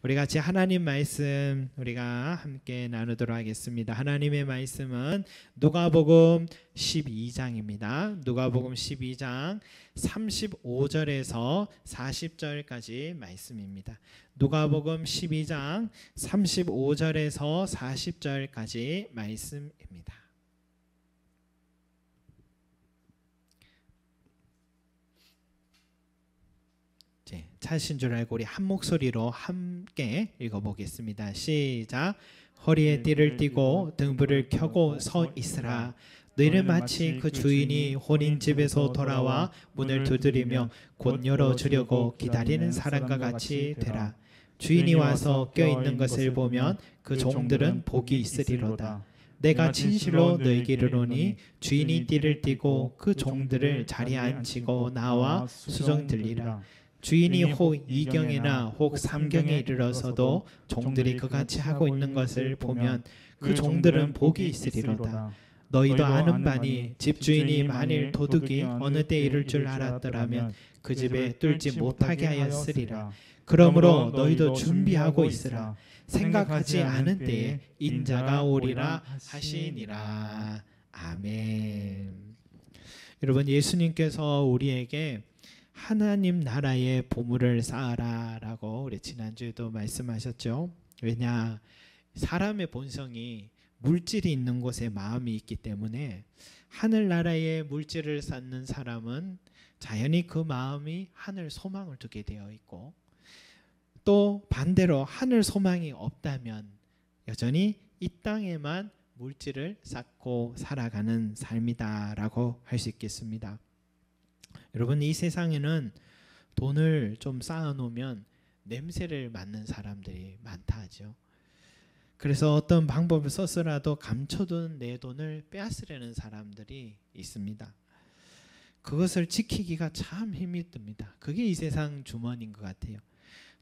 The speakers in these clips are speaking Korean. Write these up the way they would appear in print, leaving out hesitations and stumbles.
우리 같이 하나님 말씀 우리가 함께 나누도록 하겠습니다. 하나님의 말씀은 누가복음 12장입니다. 누가복음 12장 35절에서 40절까지 말씀입니다. 누가복음 12장 35절에서 40절까지 말씀입니다. 찾으신 줄 알고 우리 한 목소리로 함께 읽어보겠습니다. 시작. 허리에 띠를 띠고 등불을 켜고 서 있으라. 너희는 마치 그 주인이 혼인집에서 돌아와 문을 두드리며 곧 열어주려고 기다리는 사람과 같이 되라. 주인이 와서 껴있는 것을 보면 그 종들은 복이 있으리로다. 내가 진실로 너희에게 이르노니 주인이 띠를 띠고 그 종들을 자리에 앉히고 나와 수종 들리라. 주인이 혹 2경이나 혹 3경에 이르러서도 종들이 그같이 하고 있는 것을 보면 그 종들은 복이 있으리로다. 너희도 아는 바니 집주인이 만일 도둑이 어느 때 이를 줄 알았더라면 그 집에 뚫지 못하게 하였으리라. 그러므로 너희도 준비하고 있으라. 생각하지 않은 때에 인자가 오리라 하시니라. 아멘. 여러분, 예수님께서 우리에게 하나님 나라의 보물을 쌓아라 라고 우리 지난주에도 말씀하셨죠. 왜냐, 사람의 본성이 물질이 있는 곳에 마음이 있기 때문에 하늘나라의 물질을 쌓는 사람은 자연히 그 마음이 하늘 소망을 두게 되어 있고, 또 반대로 하늘 소망이 없다면 여전히 이 땅에만 물질을 쌓고 살아가는 삶이다 라고 할 수 있겠습니다. 여러분, 이 세상에는 돈을 좀 쌓아놓으면 냄새를 맡는 사람들이 많다 하죠. 그래서 어떤 방법을 써서라도 감춰둔 내 돈을 빼앗으려는 사람들이 있습니다. 그것을 지키기가 참 힘이 듭니다. 그게 이 세상 주머니인 것 같아요.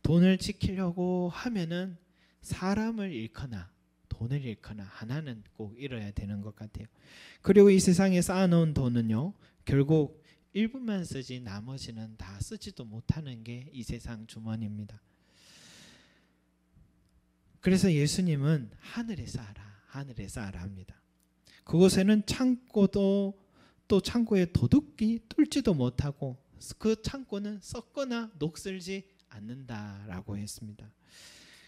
돈을 지키려고 하면은 사람을 잃거나 돈을 잃거나 하나는 꼭 잃어야 되는 것 같아요. 그리고 이 세상에 쌓아놓은 돈은요, 결국 일부만 쓰지 나머지는 다 쓰지도 못하는 게 이 세상 주머니입니다. 그래서 예수님은 하늘에 쌓아라, 하늘에 쌓아라 합니다. 그곳에는 창고도 또 창고에 도둑이 뚫지도 못하고 그 창고는 썩거나 녹슬지 않는다라고 했습니다.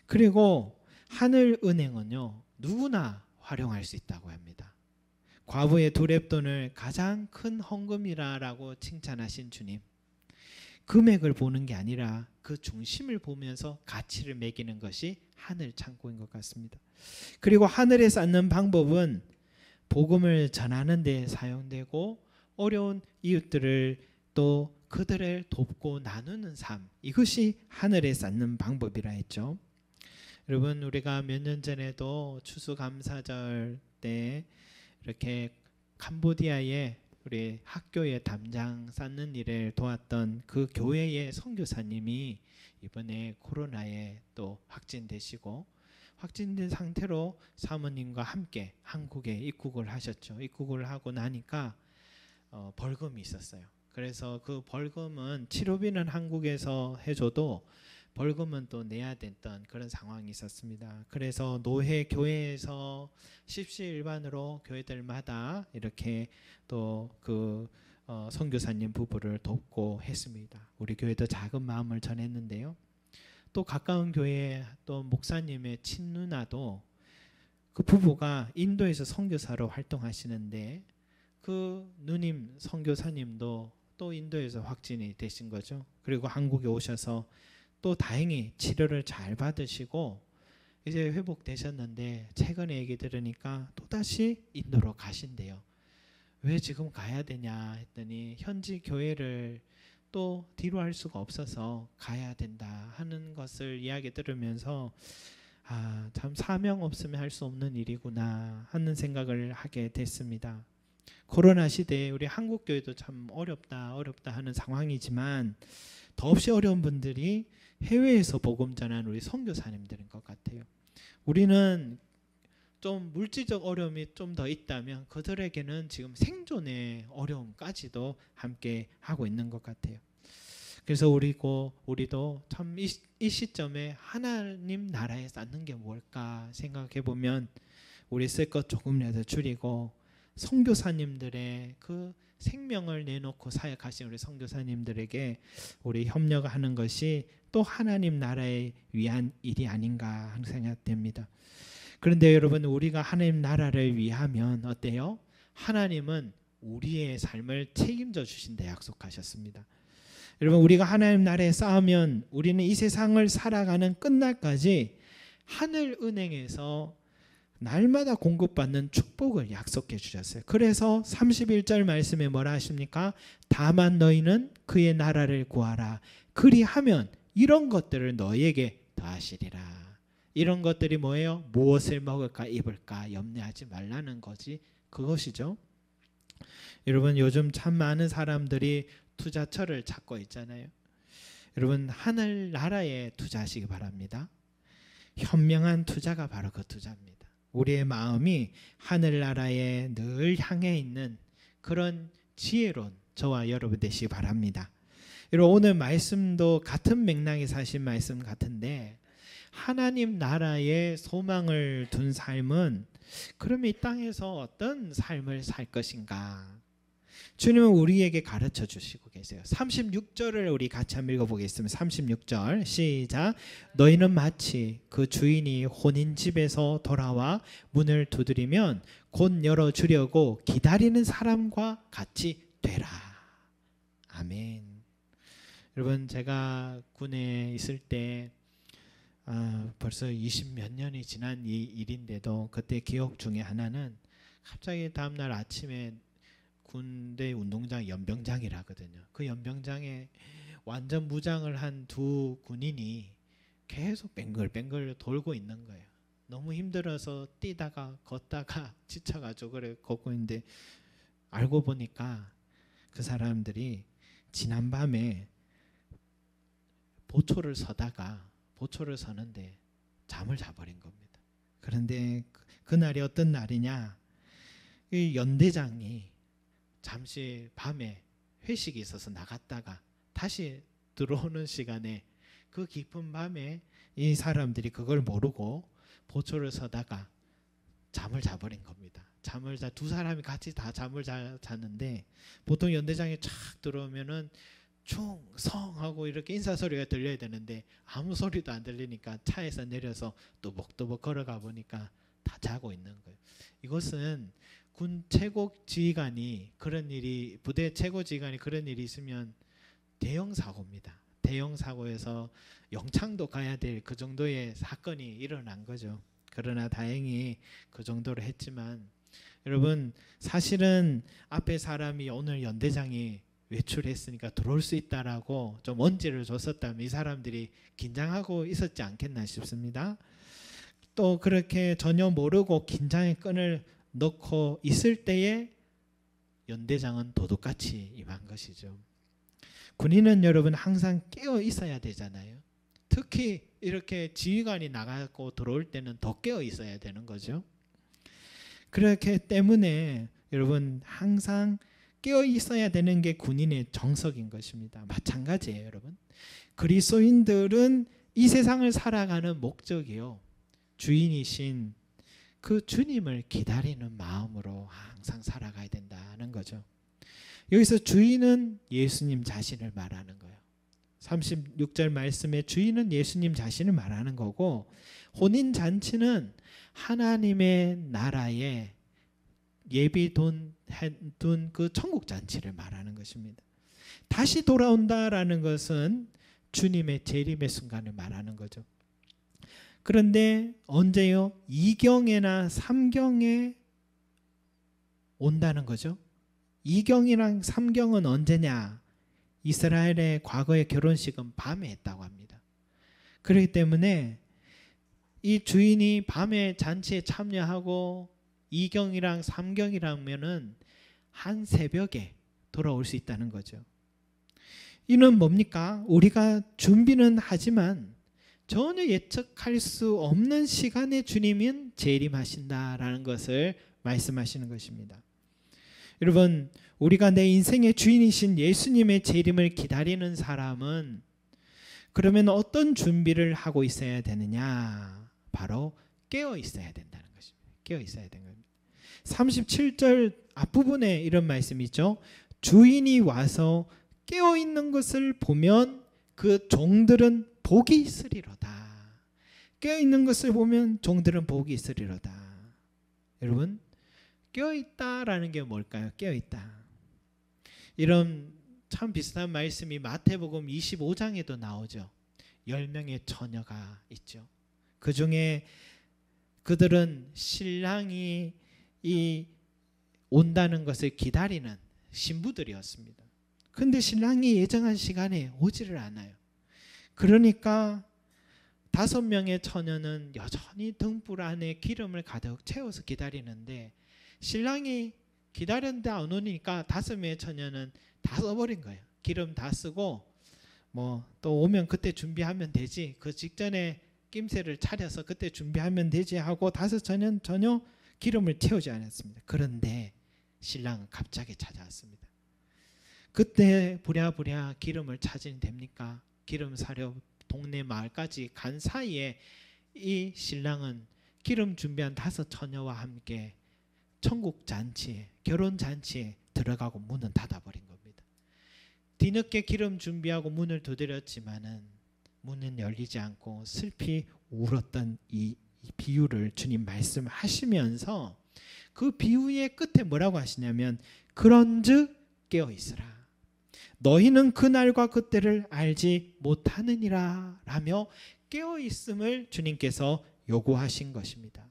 그리고 하늘 은행은요, 누구나 활용할 수 있다고 합니다. 과부의 두 렙돈을 가장 큰 헌금이라고 칭찬하신 주님, 금액을 보는 게 아니라 그 중심을 보면서 가치를 매기는 것이 하늘 창고인 것 같습니다. 그리고 하늘에 쌓는 방법은 복음을 전하는 데 사용되고, 어려운 이웃들을 또 그들을 돕고 나누는 삶, 이것이 하늘에 쌓는 방법이라 했죠. 여러분, 우리가 몇 년 전에도 추수감사절 때 이렇게 캄보디아에 우리 학교에 담장 쌓는 일을 도왔던 그 교회의 선교사님이 이번에 코로나에 또 확진되시고, 확진된 상태로 사모님과 함께 한국에 입국을 하셨죠. 입국을 하고 나니까 벌금이 있었어요. 그래서 그 벌금은 치료비는 한국에서 해줘도 벌금은 또 내야 됐던 그런 상황이 있었습니다. 그래서 노회 교회에서 십시일반으로 교회들마다 이렇게 또 그 선교사님 부부를 돕고 했습니다. 우리 교회도 작은 마음을 전했는데요. 또 가까운 교회 또 목사님의 친누나도 그 부부가 인도에서 선교사로 활동하시는데 그 누님 선교사님도 또 인도에서 확진이 되신 거죠. 그리고 한국에 오셔서 또 다행히 치료를 잘 받으시고 이제 회복되셨는데, 최근에 얘기 들으니까 또다시 인도로 가신대요. 왜 지금 가야 되냐 했더니 현지 교회를 또 뒤로 할 수가 없어서 가야 된다 하는 것을 이야기 들으면서 참 사명 없으면 할 수 없는 일이구나 하는 생각을 하게 됐습니다. 코로나 시대에 우리 한국 교회도 참 어렵다 하는 상황이지만 더없이 어려운 분들이 해외에서 복음 전하는 우리 선교사님들인 것 같아요. 우리는 좀 물질적 어려움이 좀 더 있다면 그들에게는 지금 생존의 어려움까지도 함께 하고 있는 것 같아요. 그래서 우리도 참 이 시점에 하나님 나라에 쌓는 게 뭘까 생각해 보면 우리 쓸 것 조금이라도 줄이고 선교사님들의 그 생명을 내놓고 사역하신 우리 선교사님들에게 우리 협력하는 것이 또 하나님 나라에 위한 일이 아닌가 하는 생각됩니다. 그런데 여러분, 우리가 하나님 나라를 위하면 어때요? 하나님은 우리의 삶을 책임져 주신다 약속하셨습니다. 여러분, 우리가 하나님 나라에 쌓으면 우리는 이 세상을 살아가는 끝날까지 하늘 은행에서 날마다 공급받는 축복을 약속해 주셨어요. 그래서 31절 말씀에 뭐라 하십니까? 다만 너희는 그의 나라를 구하라. 그리하면 이런 것들을 너희에게 더하시리라. 이런 것들이 뭐예요? 무엇을 먹을까 입을까 염려하지 말라는 거지. 그것이죠. 여러분, 요즘 참 많은 사람들이 투자처를 찾고 있잖아요. 여러분, 하늘나라에 투자하시기 바랍니다. 현명한 투자가 바로 그 투자입니다. 우리의 마음이 하늘나라에 늘 향해 있는 그런 지혜로운 저와 여러분 되시기 바랍니다. 여러분, 오늘 말씀도 같은 맥락에서 하신 말씀 같은데, 하나님 나라에 소망을 둔 삶은 그럼 이 땅에서 어떤 삶을 살 것인가? 주님은 우리에게 가르쳐 주시고 계세요. 36절을 우리 같이 한번 읽어보겠습니다. 36절 시작. 너희는 마치 그 주인이 혼인집에서 돌아와 문을 두드리면 곧 열어주려고 기다리는 사람과 같이 되라. 아멘. 여러분, 제가 군에 있을 때 벌써 20몇 년이 지난 이 일인데도 그때 기억 중에 하나는 갑자기 다음날 아침에 군대 운동장 연병장이라거든요. 그 연병장에 완전 무장을 한 두 군인이 계속 뱅글뱅글 돌고 있는 거예요. 너무 힘들어서 뛰다가 걷다가 지쳐가지고 그래 걷고 있는데 알고 보니까 그 사람들이 지난밤에 보초를 서는데 잠을 자버린 겁니다. 그런데 그날이 어떤 날이냐? 이 연대장이 잠시 밤에 회식이 있어서 나갔다가 다시 들어오는 시간에 그 깊은 밤에 이 사람들이 그걸 모르고 보초를 서다가 잠을 자버린 겁니다. 두 사람이 같이 다 잠을 잤는데 보통 연대장이 쫙 들어오면은 충성 하고 이렇게 인사소리가 들려야 되는데 아무 소리도 안 들리니까 차에서 내려서 또벅또벅 걸어가 보니까 다 자고 있는 거예요. 이것은 군 최고 지휘관이 부대 최고 지휘관이 그런 일이 있으면 대형 사고입니다. 대형 사고에서 영창도 가야 될 그 정도의 사건이 일어난 거죠. 그러나 다행히 그 정도로 했지만, 여러분, 사실은 앞에 사람이 오늘 연대장이 외출했으니까 들어올 수 있다라고 좀 언지를 줬었다면 이 사람들이 긴장하고 있었지 않겠나 싶습니다. 또 그렇게 전혀 모르고 긴장의 끈을 넣고 있을 때에 연대장은 도둑같이 임한 것이죠. 군인은 여러분 항상 깨어 있어야 되잖아요. 특히 이렇게 지휘관이 나가고 들어올 때는 더 깨어 있어야 되는 거죠. 그렇기 때문에 여러분 항상 깨어 있어야 되는 게 군인의 정석인 것입니다. 마찬가지예요, 여러분. 그리스도인들은 이 세상을 살아가는 목적이요, 주인이신 그 주님을 기다리는 마음으로 항상 살아가야 된다는 거죠. 여기서 주인은 예수님 자신을 말하는 거예요. 36절 말씀에 주인은 예수님 자신을 말하는 거고, 혼인잔치는 하나님의 나라에 예비 둔 그 천국잔치를 말하는 것입니다. 다시 돌아온다라는 것은 주님의 재림의 순간을 말하는 거죠. 그런데 언제요? 2경에나 3경에 온다는 거죠. 2경이랑 3경은 언제냐? 이스라엘의 과거의 결혼식은 밤에 했다고 합니다. 그렇기 때문에 이 주인이 밤에 잔치에 참여하고 2경이랑 3경이라면은 한 새벽에 돌아올 수 있다는 거죠. 이는 뭡니까? 우리가 준비는 하지만 전혀 예측할 수 없는 시간에 주님은 재림하신다라는 것을 말씀하시는 것입니다. 여러분, 우리가 내 인생의 주인이신 예수님의 재림을 기다리는 사람은 그러면 어떤 준비를 하고 있어야 되느냐? 바로 깨어 있어야 된다는 것입니다. 깨어 있어야 되는 겁니다. 37절 앞부분에 이런 말씀이 있죠. 주인이 와서 깨어 있는 것을 보면 그 종들은 복이 있으리로다. 깨어 있는 것을 보면 종들은 복이 있으리로다. 여러분, 깨어 있다라는 게 뭘까요? 깨어 있다. 이런 참 비슷한 말씀이 마태복음 25장에도 나오죠. 10명의 처녀가 있죠. 그 중에 그들은 신랑이 온다는 것을 기다리는 신부들이었습니다. 그런데 신랑이 예정한 시간에 오지를 않아요. 그러니까 5명의 처녀는 여전히 등불 안에 기름을 가득 채워서 기다리는데 신랑이 기다렸는데 안 오니까 5명의 처녀는 다 써버린 거예요. 기름 다 쓰고 뭐 또 오면 그때 준비하면 되지, 그 직전에 낌새를 차려서 그때 준비하면 되지 하고 5처녀는 전혀 기름을 채우지 않았습니다. 그런데 신랑은 갑자기 찾아왔습니다. 그때 부랴부랴 기름을 찾으니 됩니까? 기름 사려 동네 마을까지 간 사이에 이 신랑은 기름 준비한 5처녀와 함께 천국 잔치에, 결혼 잔치에 들어가고 문은 닫아버린 겁니다. 뒤늦게 기름 준비하고 문을 두드렸지만은 문은 열리지 않고 슬피 울었던 이 비유를 주님 말씀하시면서 그 비유의 끝에 뭐라고 하시냐면 그런즉 깨어 있으라. 너희는 그날과 그때를 알지 못하느니라 라며 깨어 있음을 주님께서 요구하신 것입니다.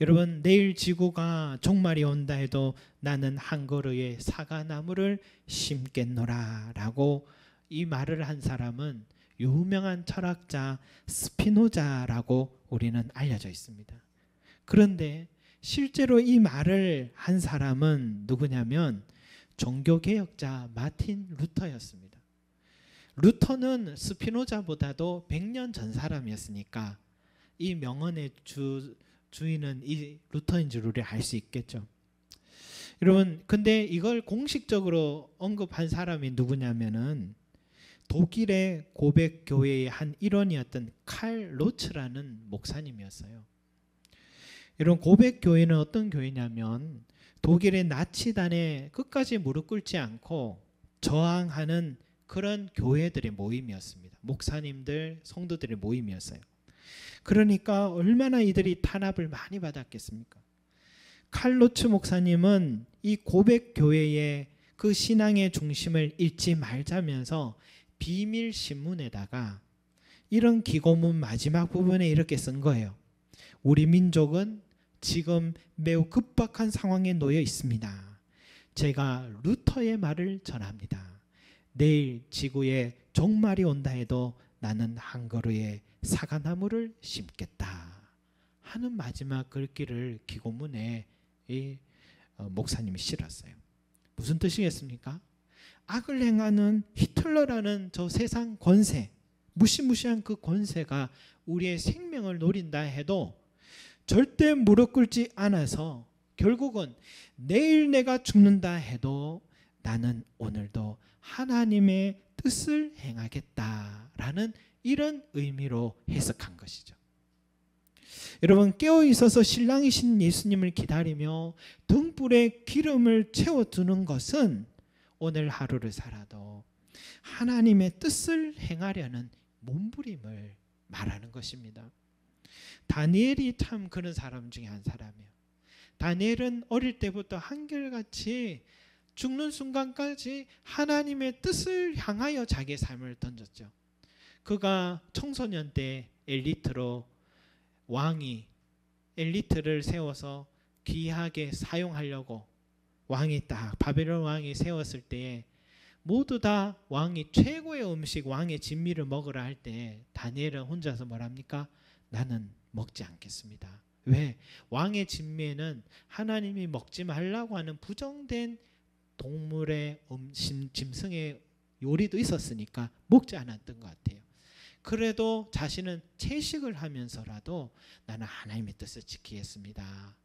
여러분, 내일 지구가 종말이 온다 해도 나는 한 그루의 사과나무를 심겠노라 라고 이 말을 한 사람은 유명한 철학자 스피노자라고 우리는 알려져 있습니다. 그런데 실제로 이 말을 한 사람은 누구냐면 종교개혁자 마틴 루터였습니다. 루터는 스피노자보다도 100년 전 사람이었으니까 이 명언의 주인은 이 루터인 줄 우리 알 수 있겠죠. 여러분, 근데 이걸 공식적으로 언급한 사람이 누구냐면은 독일의 고백 교회의 한 일원이었던 칼 로츠라는 목사님이었어요. 이런 고백 교회는 어떤 교회냐면 독일의 나치단에 끝까지 무릎 꿇지 않고 저항하는 그런 교회들의 모임이었습니다. 목사님들, 성도들의 모임이었어요. 그러니까 얼마나 이들이 탄압을 많이 받았겠습니까? 칼로츠 목사님은 이 고백 교회의 그 신앙의 중심을 잃지 말자면서 비밀 신문에다가 이런 기고문 마지막 부분에 이렇게 쓴 거예요. 우리 민족은 지금 매우 급박한 상황에 놓여 있습니다. 제가 루터의 말을 전합니다. 내일 지구에 종말이 온다 해도 나는 한 그루의 사과나무를 심겠다 하는 마지막 글귀를 기고문에 이 목사님이 실었어요. 무슨 뜻이겠습니까? 악을 행하는 히틀러라는 저 세상 권세, 무시무시한 그 권세가 우리의 생명을 노린다 해도 절대 무릎 꿇지 않아서 결국은 내일 내가 죽는다 해도 나는 오늘도 하나님의 뜻을 행하겠다라는 이런 의미로 해석한 것이죠. 여러분, 깨어 있어서 신랑이신 예수님을 기다리며 등불에 기름을 채워두는 것은 오늘 하루를 살아도 하나님의 뜻을 행하려는 몸부림을 말하는 것입니다. 다니엘이 참 그런 사람 중에 한 사람이에요. 다니엘은 어릴 때부터 한결같이 죽는 순간까지 하나님의 뜻을 향하여 자기의 삶을 던졌죠. 그가 청소년 때 엘리트로 왕이 엘리트를 세워서 귀하게 사용하려고 왕이 딱 바벨론 왕이 세웠을 때에 모두 다 왕이 최고의 음식 왕의 진미를 먹으라 할 때 다니엘은 혼자서 뭐랍니까? 나는 먹지 않겠습니다. 왜? 왕의 진미에는 하나님이 먹지 말라고 하는 부정된 동물의 짐승의 요리도 있었으니까 먹지 않았던 것 같아요. 그래도 자신은 채식을 하면서라도 나는 하나님의 뜻을 지키겠습니다.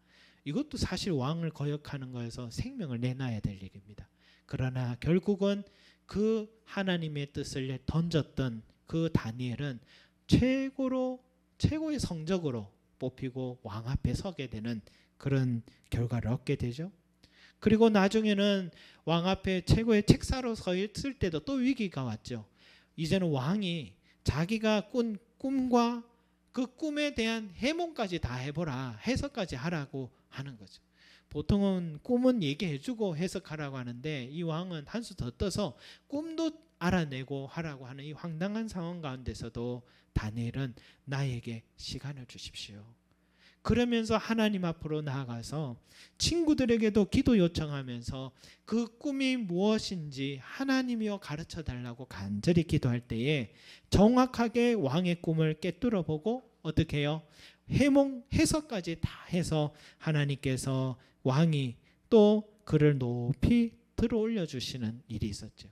이것도 사실 왕을 거역하는 거여서 생명을 내놔야 될 일입니다. 그러나 결국은 그 하나님의 뜻을 던졌던 그 다니엘은 최고의 성적으로 뽑히고 왕 앞에 서게 되는 그런 결과를 얻게 되죠. 그리고 나중에는 왕 앞에 최고의 책사로 서 있을 때도 또 위기가 왔죠. 이제는 왕이 자기가 꾼 꿈과 그 꿈에 대한 해몽까지 다 해보라, 해석까지 하라고 하는 거죠. 보통은 꿈은 얘기해주고 해석하라고 하는데 이 왕은 한 수 더 떠서 꿈도 알아내고 하라고 하는 이 황당한 상황 가운데서도 다니엘은 나에게 시간을 주십시오. 그러면서 하나님 앞으로 나아가서 친구들에게도 기도 요청하면서 그 꿈이 무엇인지 하나님이여 가르쳐 달라고 간절히 기도할 때에 정확하게 왕의 꿈을 꿰뚫어 보고 어떻게 해요? 해몽 해석까지 다 해서 하나님께서 왕이 또 그를 높이 들어 올려 주시는 일이 있었죠.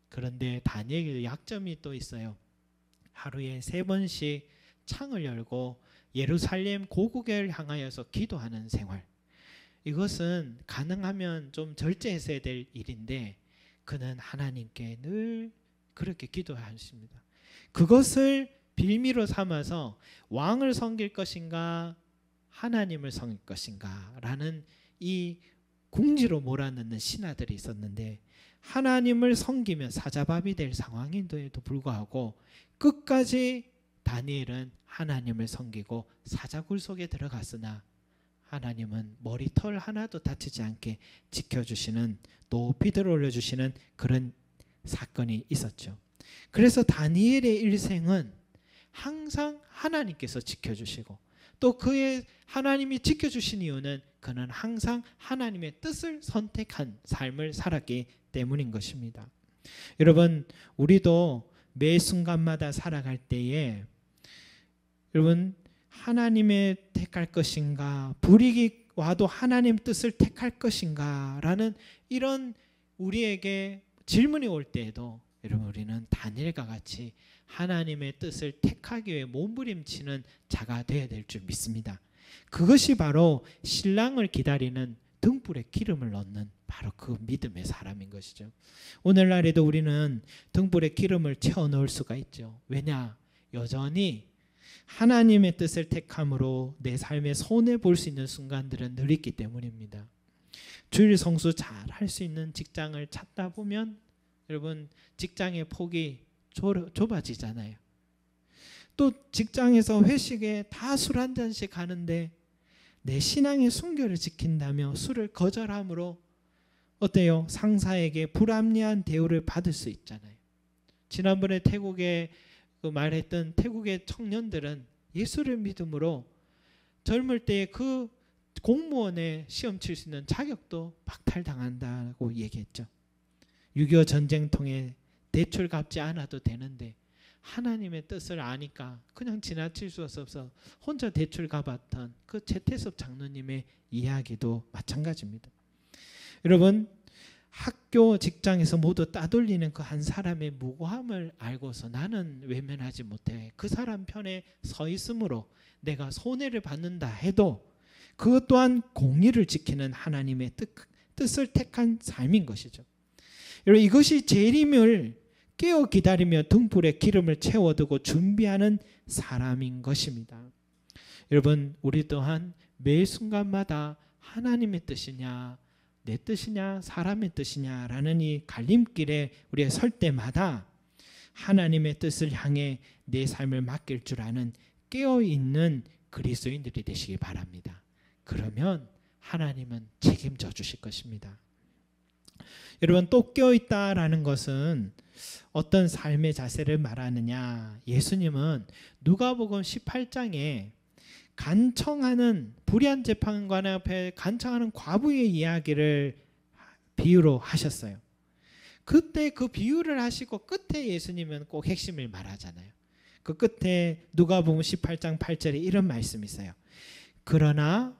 그런데 다니엘의 약점이 또 있어요. 하루에 3번씩 창을 열고 예루살렘 고국을 향하여서 기도하는 생활. 이것은 가능하면 좀 절제했어야 될 일인데 그는 하나님께 늘 그렇게 기도하십니다. 그것을 빌미로 삼아서 왕을 섬길 것인가 하나님을 섬길 것인가 라는 이 궁지로 몰아넣는 신하들이 있었는데 하나님을 섬기면 사자밥이 될 상황인데도 불구하고 끝까지 다니엘은 하나님을 섬기고 사자굴 속에 들어갔으나 하나님은 머리털 하나도 다치지 않게 지켜주시는 높이 들어 올려주시는 그런 사건이 있었죠. 그래서 다니엘의 일생은 항상 하나님께서 지켜주시고 또 그의 하나님이 지켜주신 이유는 그는 항상 하나님의 뜻을 선택한 삶을 살았기 때문인 것입니다. 여러분 우리도 매 순간마다 살아갈 때에 여러분 하나님의 택할 것인가 불이익이 와도 하나님 뜻을 택할 것인가 라는 이런 우리에게 질문이 올 때에도 여러분 우리는 다니엘과 같이 하나님의 뜻을 택하기 위해 몸부림치는 자가 되어야 될 줄 믿습니다. 그것이 바로 신랑을 기다리는 등불에 기름을 넣는 바로 그 믿음의 사람인 것이죠. 오늘날에도 우리는 등불에 기름을 채워 넣을 수가 있죠. 왜냐? 여전히 하나님의 뜻을 택함으로 내 삶에 손해 볼 수 있는 순간들은 늘 있기 때문입니다. 주일 성수 잘 할 수 있는 직장을 찾다 보면 여러분 직장의 폭이 좁아지잖아요. 또 직장에서 회식에 다 술 한 잔씩 하는데 내 신앙의 순결을 지킨다며 술을 거절함으로 어때요? 상사에게 불합리한 대우를 받을 수 있잖아요. 지난번에 태국에 말했던 태국의 청년들은 예수를 믿음으로 젊을 때에 그 공무원에 시험 칠 수 있는 자격도 박탈당한다고 얘기했죠. 6.25 전쟁통에 대출 갚지 않아도 되는데 하나님의 뜻을 아니까 그냥 지나칠 수 없어서 혼자 대출 갚았던 그 최태섭 장로님의 이야기도 마찬가지입니다. 여러분 학교 직장에서 모두 따돌리는 그 한 사람의 무고함을 알고서 나는 외면하지 못해 그 사람 편에 서 있으므로 내가 손해를 받는다 해도 그것 또한 공의를 지키는 하나님의 뜻을 택한 삶인 것이죠. 여러분 이것이 재림을 깨어 기다리며 등불에 기름을 채워두고 준비하는 사람인 것입니다. 여러분 우리 또한 매 순간마다 하나님의 뜻이냐 내 뜻이냐 사람의 뜻이냐라는 이 갈림길에 우리가 설 때마다 하나님의 뜻을 향해 내 삶을 맡길 줄 아는 깨어있는 그리스도인들이 되시기 바랍니다. 그러면 하나님은 책임져 주실 것입니다. 여러분 또 깨어있다라는 것은 어떤 삶의 자세를 말하느냐. 예수님은 누가복음 18장에 간청하는 불의한 재판관 앞에 간청하는 과부의 이야기를 비유로 하셨어요. 그때 그 비유를 하시고 끝에 예수님은 꼭 핵심을 말하잖아요. 그 끝에 누가복음 18장 8절에 이런 말씀이 있어요. 그러나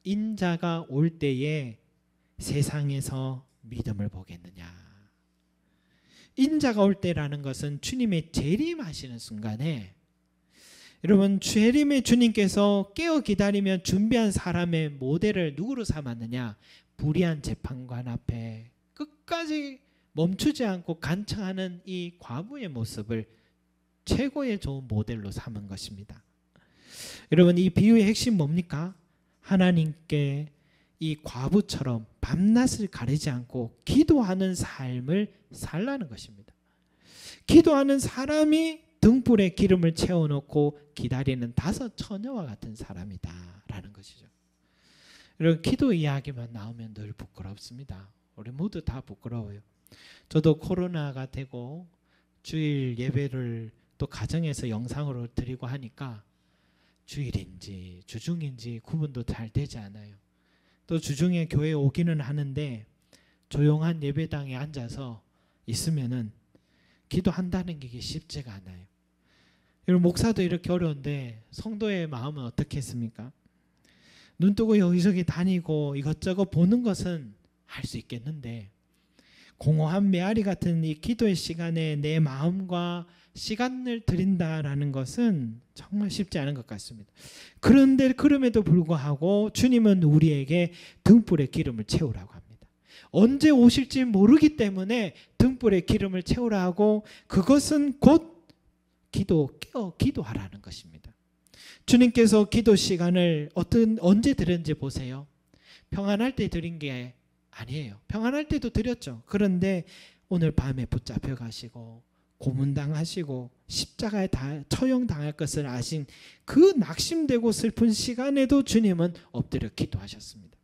인자가 올 때에 세상에서 믿음을 보겠느냐. 인자가 올 때라는 것은 주님의 재림하시는 순간에 여러분, 주혜림의 주님께서 깨어 기다리며 준비한 사람의 모델을 누구로 삼았느냐? 불의한 재판관 앞에 끝까지 멈추지 않고 간청하는 이 과부의 모습을 최고의 좋은 모델로 삼은 것입니다. 여러분, 이 비유의 핵심 뭡니까? 하나님께 이 과부처럼 밤낮을 가리지 않고 기도하는 삶을 살라는 것입니다. 기도하는 사람이 등불에 기름을 채워놓고 기다리는 5 처녀와 같은 사람이다라는 것이죠. 여러분, 기도 이야기만 나오면 늘 부끄럽습니다. 우리 모두 다 부끄러워요. 저도 코로나가 되고 주일 예배를 또 가정에서 영상으로 드리고 하니까 주일인지 주중인지 구분도 잘 되지 않아요. 또 주중에 교회에 오기는 하는데 조용한 예배당에 앉아서 있으면은 기도한다는 게 쉽지가 않아요. 여러분, 목사도 이렇게 어려운데 성도의 마음은 어떻겠습니까? 눈 뜨고 여기저기 다니고 이것저것 보는 것은 할 수 있겠는데 공허한 메아리 같은 이 기도의 시간에 내 마음과 시간을 드린다라는 것은 정말 쉽지 않은 것 같습니다. 그런데 그럼에도 불구하고 주님은 우리에게 등불에 기름을 채우라고 합니다. 언제 오실지 모르기 때문에 등불에 기름을 채우라 하고, 그것은 곧 깨어 기도하라는 것입니다. 주님께서 기도 시간을 언제 드렸는지 보세요. 평안할 때 드린 게 아니에요. 평안할 때도 드렸죠. 그런데 오늘 밤에 붙잡혀 가시고 고문당하시고 십자가에 처형당할 것을 아신 그 낙심되고 슬픈 시간에도 주님은 엎드려 기도하셨습니다.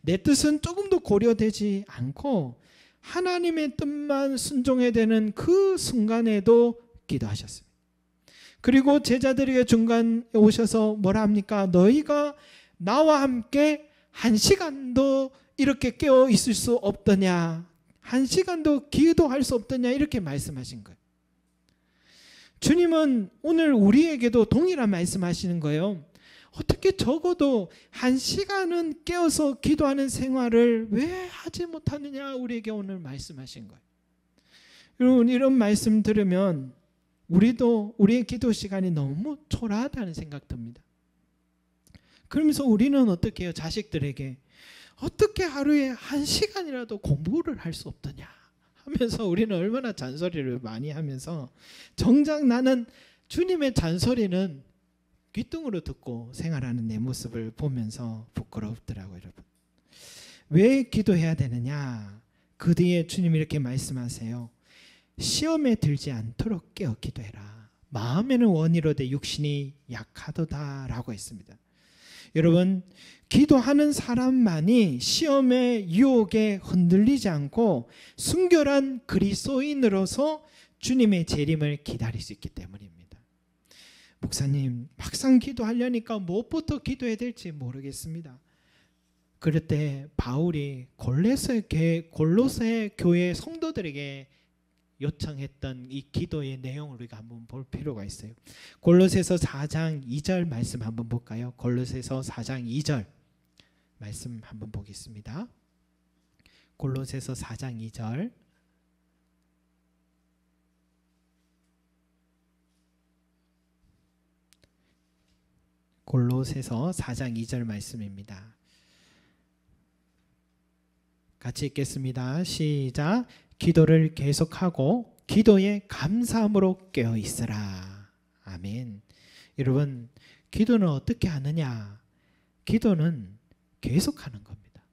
내 뜻은 조금도 고려되지 않고 하나님의 뜻만 순종해야 되는 그 순간에도 기도하셨습니다. 그리고 제자들에게 중간에 오셔서 뭐라 합니까? 너희가 나와 함께 1시간도 이렇게 깨어 있을 수 없더냐? 1시간도 기도할 수 없더냐? 이렇게 말씀하신 거예요. 주님은 오늘 우리에게도 동일한 말씀하시는 거예요. 어떻게 적어도 1시간은 깨어서 기도하는 생활을 왜 하지 못하느냐? 우리에게 오늘 말씀하신 거예요. 여러분, 이런 말씀 들으면 우리도 우리의 기도 시간이 너무 초라하다는 생각 듭니다. 그러면서 우리는 어떻게 해요? 자식들에게 어떻게 하루에 1시간이라도 공부를 할 수 없더냐 하면서 우리는 얼마나 잔소리를 많이 하면서, 정작 나는 주님의 잔소리는 귓등으로 듣고 생활하는 내 모습을 보면서 부끄럽더라고요. 여러분, 왜 기도해야 되느냐? 그 뒤에 주님이 이렇게 말씀하세요. 시험에 들지 않도록 깨어 기도해라. 마음에는 원이로되 육신이 약하도다 라고 했습니다. 여러분, 기도하는 사람만이 시험의 유혹에 흔들리지 않고 순결한 그리스도인으로서 주님의 재림을 기다릴 수 있기 때문입니다. 목사님, 막상 기도하려니까 무엇부터 기도해야 될지 모르겠습니다. 그럴 때 바울이 골로새 교회 성도들에게 요청했던 이 기도의 내용을 우리가 한번 볼 필요가 있어요. 골로새서 4장 2절 말씀 한번 볼까요? 골로새서 4장 2절 말씀 한번 보겠습니다. 골로새서 4장 2절. 골로새서 4장 2절 말씀입니다. 같이 읽겠습니다. 시작. 기도를 계속하고 기도에 감사함으로 깨어 있으라. 아멘. 여러분, 기도는 어떻게 하느냐? 기도는 계속하는 겁니다.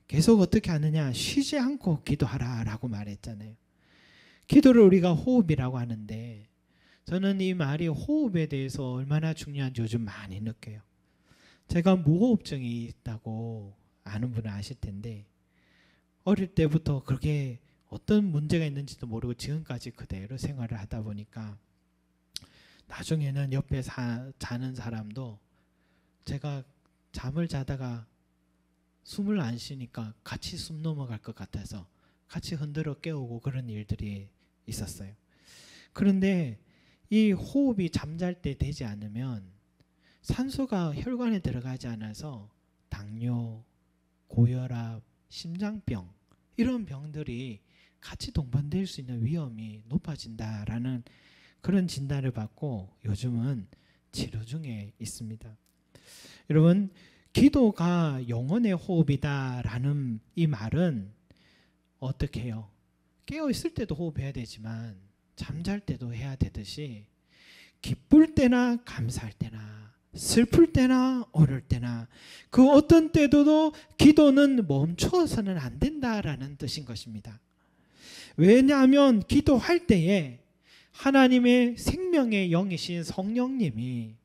계속 어떻게 하느냐? 쉬지 않고 기도하라 라고 말했잖아요. 기도를 우리가 호흡이라고 하는데, 저는 이 말이 호흡에 대해서 얼마나 중요한지 요즘 많이 느껴요. 제가 무호흡증이 있다고 아는 분은 아실 텐데, 어릴 때부터 그렇게 어떤 문제가 있는지도 모르고 지금까지 그대로 생활을 하다 보니까 나중에는 옆에 자는 사람도 제가 잠을 자다가 숨을 안 쉬니까 같이 숨 넘어갈 것 같아서 같이 흔들어 깨우고 그런 일들이 있었어요. 그런데 이 호흡이 잠잘 때 되지 않으면 산소가 혈관에 들어가지 않아서 당뇨, 고혈압, 심장병 이런 병들이 같이 동반될 수 있는 위험이 높아진다라는 그런 진단을 받고, 요즘은 치료 중에 있습니다. 여러분, 기도가 영혼의 호흡이다라는 이 말은 어떻게 해요? 깨어 있을 때도 호흡해야 되지만 잠잘 때도 해야 되듯이 기쁠 때나 감사할 때나 슬플 때나 어려울 때나 그 어떤 때도 기도는 멈추어서는 안 된다라는 뜻인 것입니다. 왜냐하면 기도할 때에 하나님의 생명의 영이신 성령님이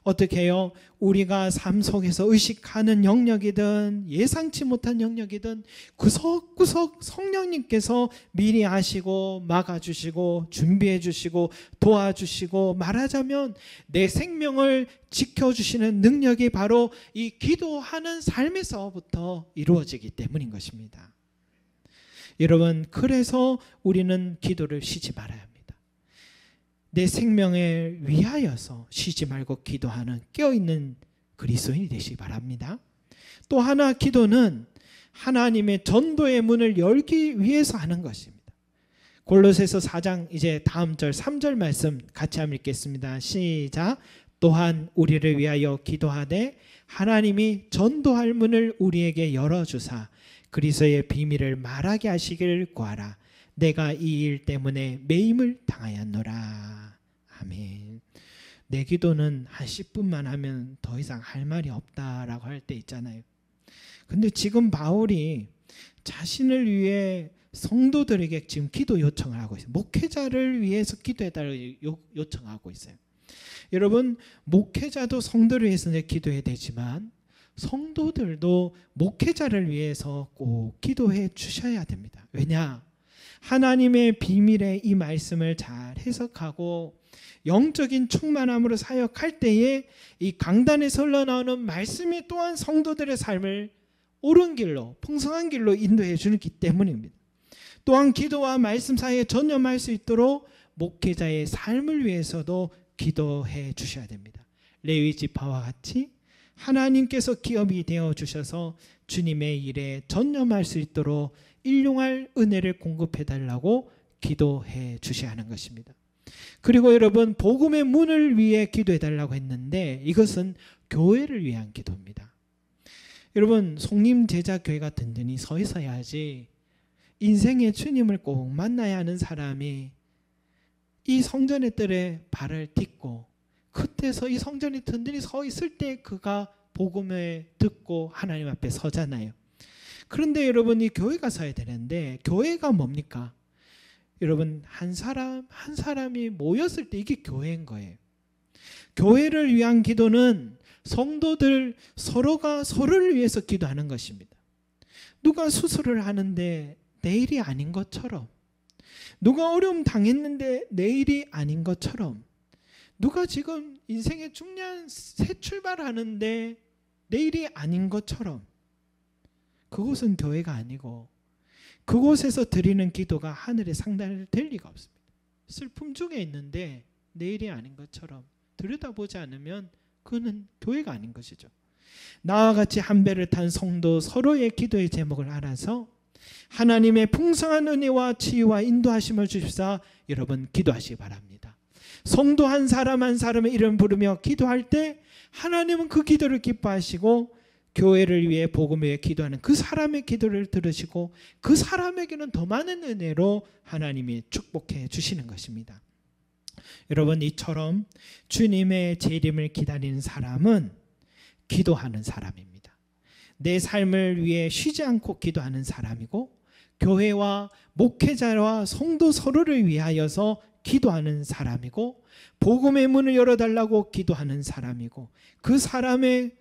어떻게 해요? 우리가 삶 속에서 의식하는 영역이든 예상치 못한 영역이든 구석구석 성령님께서 미리 아시고 막아주시고 준비해주시고 도와주시고, 말하자면 내 생명을 지켜주시는 능력이 바로 이 기도하는 삶에서부터 이루어지기 때문인 것입니다. 여러분, 그래서 우리는 기도를 쉬지 말아야 합니다. 내 생명을 위하여서 쉬지 말고 기도하는 깨어있는 그리스도인이 되시기 바랍니다. 또 하나, 기도는 하나님의 전도의 문을 열기 위해서 하는 것입니다. 골로새서 4장 이제 다음 절 3절 말씀 같이 한번 읽겠습니다. 시작. 또한 우리를 위하여 기도하되 하나님이 전도할 문을 우리에게 열어주사 그리스도의 비밀을 말하게 하시기를 구하라. 내가 이 일 때문에 매임을 당하였노라. 아멘. 내 기도는 한 10분만 하면 더 이상 할 말이 없다라고 할 때 있잖아요. 근데 지금 바울이 자신을 위해 성도들에게 지금 기도 요청을 하고 있어요. 목회자를 위해서 기도해달라고 요청하고 있어요. 여러분, 목회자도 성도를 위해서 기도해야 되지만 성도들도 목회자를 위해서 꼭 기도해 주셔야 됩니다. 왜냐? 하나님의 비밀의 이 말씀을 잘 해석하고 영적인 충만함으로 사역할 때에 이 강단에서 흘러나오는 말씀이 또한 성도들의 삶을 옳은 길로, 풍성한 길로 인도해 주기 때문입니다. 또한 기도와 말씀 사이에 전념할 수 있도록 목회자의 삶을 위해서도 기도해 주셔야 됩니다. 레위 지파와 같이 하나님께서 기업이 되어 주셔서 주님의 일에 전념할 수 있도록 일용할 은혜를 공급해 달라고 기도해 주셔야 하는 것입니다. 그리고 여러분, 복음의 문을 위해 기도해 달라고 했는데 이것은 교회를 위한 기도입니다. 여러분, 속림 제자 교회가 든든히 서 있어야지 인생의 주님을 꼭 만나야 하는 사람이 이 성전의 뜰에 발을 딛고 그때서 이 성전이 든든히 서 있을 때 그가 복음을 듣고 하나님 앞에 서잖아요. 그런데 여러분, 이 교회가 서야 되는데 교회가 뭡니까? 여러분, 한 사람이 모였을 때 이게 교회인 거예요. 교회를 위한 기도는 성도들 서로가 서로를 위해서 기도하는 것입니다. 누가 수술을 하는데 내일이 아닌 것처럼, 누가 어려움 당했는데 내일이 아닌 것처럼, 누가 지금 인생의 중요한 새 출발하는데 내일이 아닌 것처럼, 그곳은 교회가 아니고 그곳에서 드리는 기도가 하늘에 상달될 리가 없습니다. 슬픔 중에 있는데 내일이 아닌 것처럼 들여다보지 않으면 그는 교회가 아닌 것이죠. 나와 같이 한 배를 탄 성도 서로의 기도의 제목을 알아서 하나님의 풍성한 은혜와 치유와 인도하심을 주십사 여러분 기도하시기 바랍니다. 성도 한 사람 한 사람의 이름 부르며 기도할 때 하나님은 그 기도를 기뻐하시고 교회를 위해 복음을 위해 기도하는 그 사람의 기도를 들으시고 그 사람에게는 더 많은 은혜로 하나님이 축복해 주시는 것입니다. 여러분, 이처럼 주님의 재림을 기다리는 사람은 기도하는 사람입니다. 내 삶을 위해 쉬지 않고 기도하는 사람이고 교회와 목회자와 성도 서로를 위하여서 기도하는 사람이고 복음의 문을 열어달라고 기도하는 사람이고 그 사람의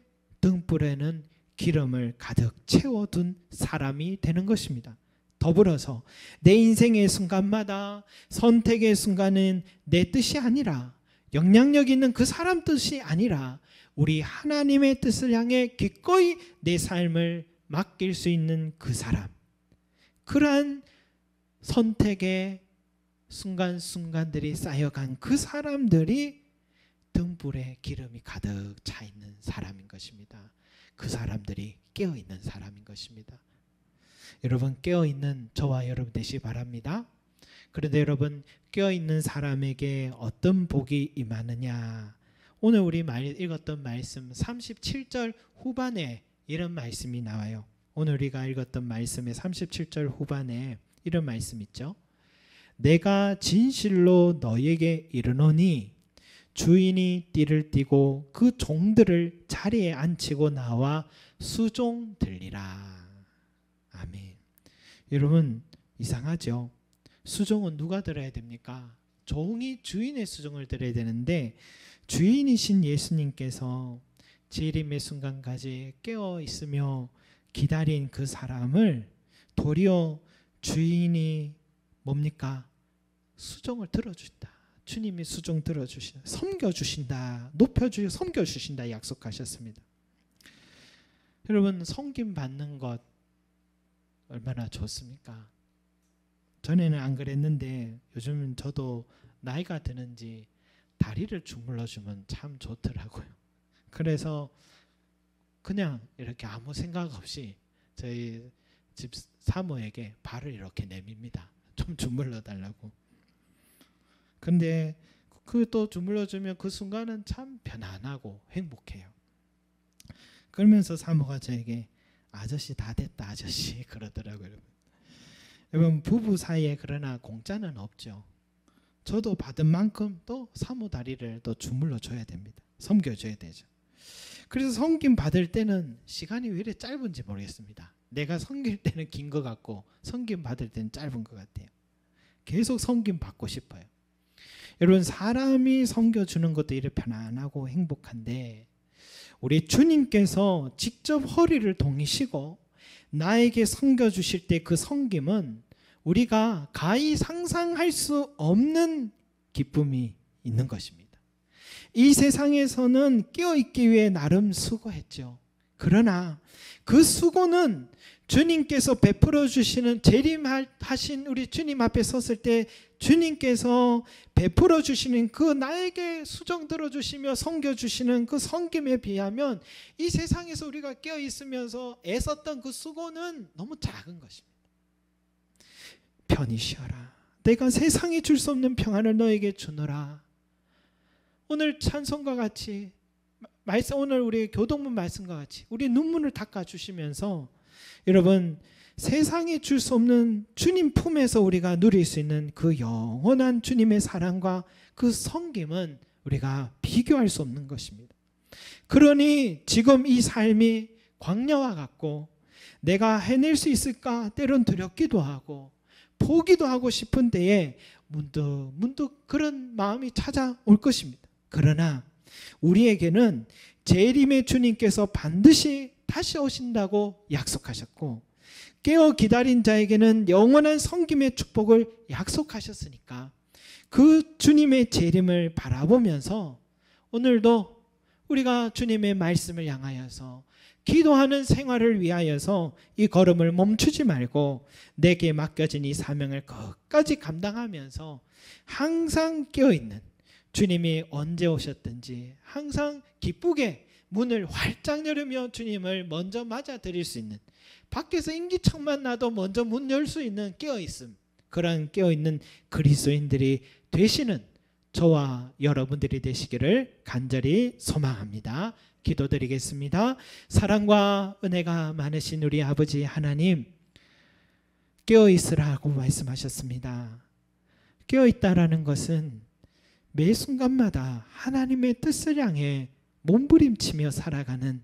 등불에는 기름을 가득 채워둔 사람이 되는 것입니다. 더불어서 내 인생의 순간마다 선택의 순간은 내 뜻이 아니라 영향력 있는 그 사람 뜻이 아니라 우리 하나님의 뜻을 향해 기꺼이 내 삶을 맡길 수 있는 그 사람, 그러한 선택의 순간순간들이 쌓여간 그 사람들이 등불에 기름이 가득 차 있는 사람인 것입니다. 그 사람들이 깨어있는 사람인 것입니다. 여러분, 깨어있는 저와 여러분 되시기 바랍니다. 그런데 여러분, 깨어있는 사람에게 어떤 복이 임하느냐? 오늘 우리 읽었던 말씀 37절 후반에 이런 말씀이 나와요. 오늘 우리가 읽었던 말씀의 37절 후반에 이런 말씀 있죠. 내가 진실로 너에게 이르노니 주인이 띠를 띠고 그 종들을 자리에 앉히고 나와 수종 들리라. 아멘. 여러분 이상하죠? 수종은 누가 들어야 됩니까? 종이 주인의 수종을 들어야 되는데 주인이신 예수님께서 재림의 순간까지 깨어 있으며 기다린 그 사람을 도리어 주인이 뭡니까? 수종을 들어주신다. 주님이 수종 들어주신다. 섬겨주신다. 높여주시고 섬겨주신다 약속하셨습니다. 여러분 섬김 받는 것 얼마나 좋습니까? 전에는 안 그랬는데 요즘은 저도 나이가 드는지 다리를 주물러 주면 참 좋더라고요. 그래서 그냥 이렇게 아무 생각 없이 저희 집 사모에게 발을 이렇게 내밉니다. 좀 주물러 달라고. 근데 그 또 주물러 주면 그 순간은 참 편안하고 행복해요. 그러면서 사모가 저에게 아저씨 다 됐다 아저씨 그러더라고요. 여러분 부부 사이에 그러나 공짜는 없죠. 저도 받은 만큼 또 사모 다리를 또 주물러 줘야 됩니다. 섬겨줘야 되죠. 그래서 섬김 받을 때는 시간이 왜 이렇게 짧은지 모르겠습니다. 내가 섬길 때는 긴 것 같고 섬김 받을 때는 짧은 것 같아요. 계속 섬김 받고 싶어요. 여러분 사람이 섬겨주는 것도 이렇게 편안하고 행복한데 우리 주님께서 직접 허리를 동이시고 나에게 섬겨주실 때 그 섬김은 우리가 가히 상상할 수 없는 기쁨이 있는 것입니다. 이 세상에서는 깨어있기 위해 나름 수고했죠. 그러나 그 수고는 주님께서 베풀어 주시는 재림하신 우리 주님 앞에 섰을 때 주님께서 베풀어 주시는 그 나에게 수종 들어주시며 섬겨주시는 그 섬김에 비하면 이 세상에서 우리가 깨어있으면서 애썼던 그 수고는 너무 작은 것입니다. 편히 쉬어라. 내가 세상에 줄 수 없는 평안을 너에게 주노라. 오늘 찬송과 같이 오늘 우리 교동문 말씀과 같이 우리 눈물을 닦아주시면서 여러분 세상에 줄 수 없는 주님 품에서 우리가 누릴 수 있는 그 영원한 주님의 사랑과 그 섬김은 우리가 비교할 수 없는 것입니다. 그러니 지금 이 삶이 광야와 같고 내가 해낼 수 있을까 때론 두렵기도 하고 포기도 하고 싶은 때에 문득 그런 마음이 찾아올 것입니다. 그러나 우리에게는 재림의 주님께서 반드시 다시 오신다고 약속하셨고 깨어 기다린 자에게는 영원한 섬김의 축복을 약속하셨으니까 그 주님의 재림을 바라보면서 오늘도 우리가 주님의 말씀을 향하여서 기도하는 생활을 위하여서 이 걸음을 멈추지 말고 내게 맡겨진 이 사명을 끝까지 감당하면서 항상 깨어있는 주님이 언제 오셨든지 항상 기쁘게 문을 활짝 열으며 주님을 먼저 맞아드릴 수 있는 밖에서 인기척만 나도 먼저 문 열 수 있는 깨어있음 그런 깨어있는 그리스도인들이 되시는 저와 여러분들이 되시기를 간절히 소망합니다. 기도드리겠습니다. 사랑과 은혜가 많으신 우리 아버지 하나님 깨어있으라고 말씀하셨습니다. 깨어있다라는 것은 매 순간마다 하나님의 뜻을 향해 몸부림치며 살아가는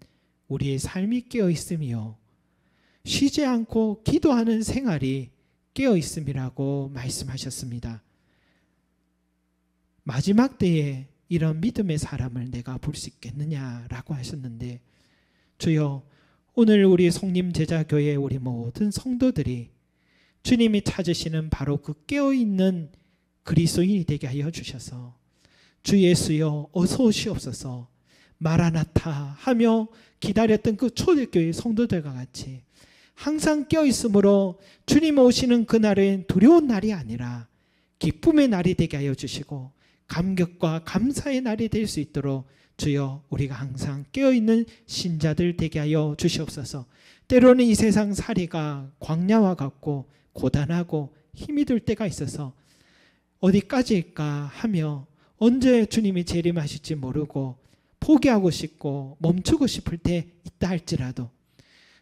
우리의 삶이 깨어있으며 쉬지 않고 기도하는 생활이 깨어있음이라고 말씀하셨습니다. 마지막 때에 이런 믿음의 사람을 내가 볼 수 있겠느냐라고 하셨는데 주여 오늘 우리 성림제자교회 우리 모든 성도들이 주님이 찾으시는 바로 그 깨어있는 그리스도인이 되게 하여 주셔서 주 예수여 어서 오시옵소서 마라나타 하며 기다렸던 그 초대교회 성도들과 같이 항상 깨어있으므로 주님 오시는 그날은 두려운 날이 아니라 기쁨의 날이 되게 하여 주시고 감격과 감사의 날이 될 수 있도록 주여 우리가 항상 깨어있는 신자들 되게 하여 주시옵소서. 때로는 이 세상 살이가 광야와 같고 고단하고 힘이 들 때가 있어서 어디까지일까 하며 언제 주님이 재림하실지 모르고 포기하고 싶고 멈추고 싶을 때 있다 할지라도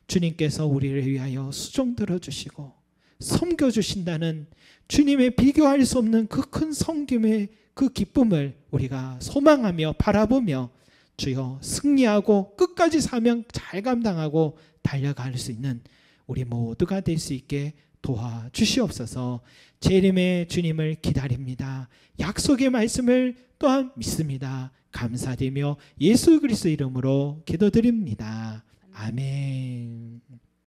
주님께서 우리를 위하여 수종 들어주시고 섬겨주신다는 주님의 비교할 수 없는 그 큰 섬김의 그 기쁨을 우리가 소망하며 바라보며 주여 승리하고 끝까지 사명 잘 감당하고 달려갈 수 있는 우리 모두가 될 수 있게 도와주시옵소서. 재림의 주님을 기다립니다. 약속의 말씀을 또한 믿습니다. 감사드리며 예수 그리스도 이름으로 기도드립니다. 아멘.